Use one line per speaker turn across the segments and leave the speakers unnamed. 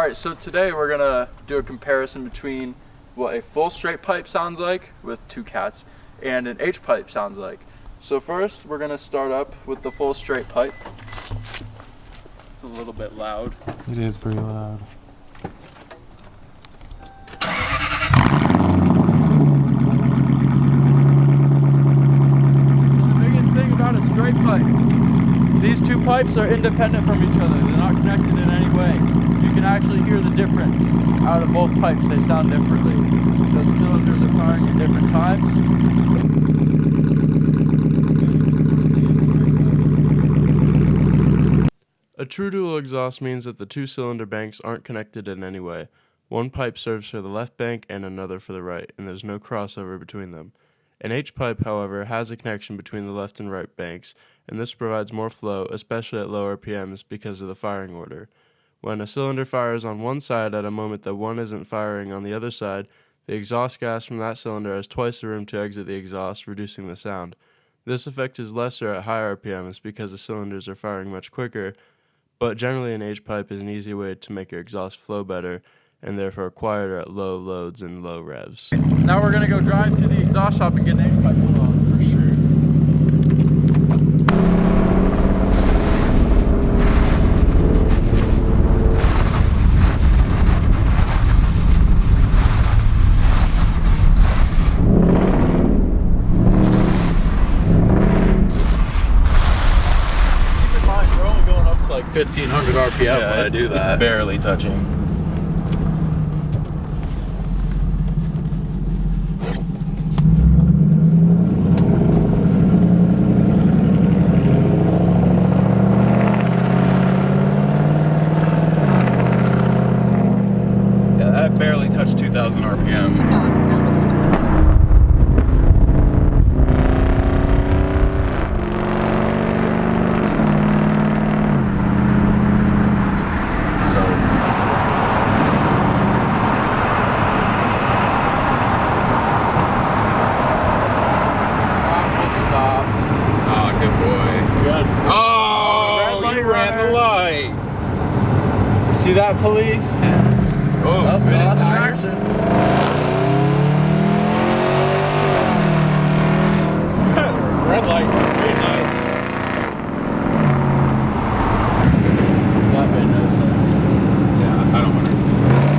Alright, so today we're gonna do a comparison between what a full straight pipe sounds like with two cats and an H pipe sounds like. So first we're gonna start up with the full straight pipe. It's a little bit loud.
It is pretty loud.
So the biggest thing about a straight pipe, these two pipes are independent from each other. They're not connected in any way. You can actually hear the difference out of both pipes. They sound differently. Those cylinders are firing at different times.
A true dual exhaust means that the two cylinder banks aren't connected in any way. One pipe serves for the left bank and another for the right, and there's no crossover between them. An H pipe, however, has a connection between the left and right banks, and this provides more flow, especially at low RPMs because of the firing order. When a cylinder fires on one side at a moment that one isn't firing on the other side, the exhaust gas from that cylinder has twice the room to exit the exhaust, reducing the sound. This effect is lesser at high RPMs because the cylinders are firing much quicker, but generally an H pipe is an easy way to make your exhaust flow better and therefore quieter at low loads and low revs.
Now we're gonna go drive to the exhaust shop and get an H pipe pulled on for sure. Keep in mind, we're only going up to like 1500 RPM when I do that.
It's barely touching. Yeah, that barely touched 2000 RPM.
See that, police?
Oh, spinning
lost
tire.
traction.
Red light, green light.
That made no sense.
Yeah, I don't want to see that.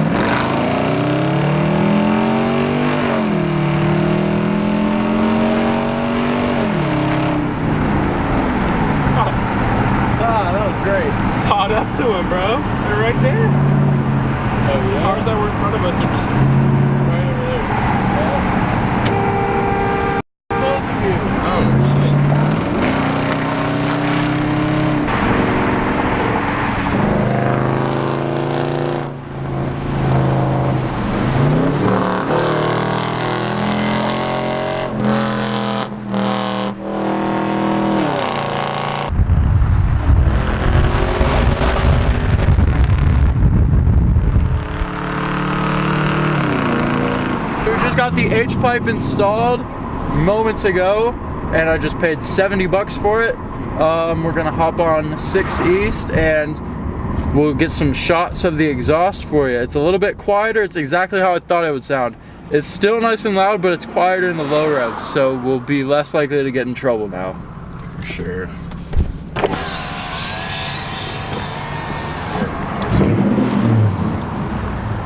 Ah, that was great.
Caught up to him, bro. They're right there.
Oh yeah?
Cars that were in front of us are just right over there.
Both of you.
Oh, shit.
We just got the H pipe installed moments ago, and I just paid 70 bucks for it. We're gonna hop on 6 East and we'll get some shots of the exhaust for you. It's a little bit quieter. It's exactly how I thought it would sound. It's still nice and loud, but it's quieter in the low revs, so we'll be less likely to get in trouble now.
For sure.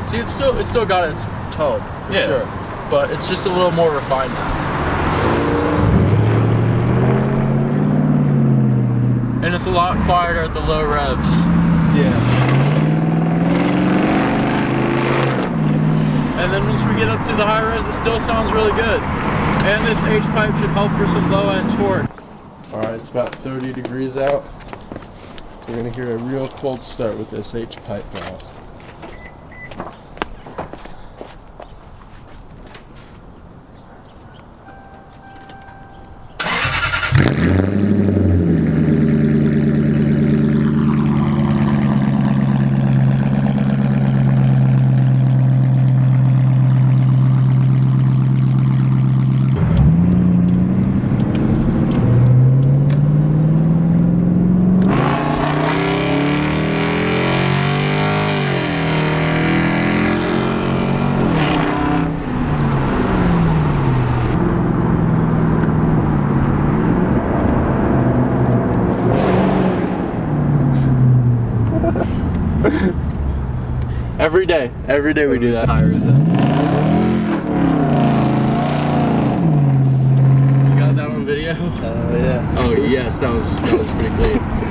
See, it's still got its tone, for sure, but it's just a little more refined now. And it's a lot quieter at the low revs.
Yeah.
And then once we get up to the high res, it still sounds really good. And this H pipe should help for some low end torque.
Alright, it's about 30 degrees out. You're gonna hear a real cold start with this H pipe now.
Every day we do that.
Tires in.
You got that on video?
Yeah.
Oh yes, that was pretty clean.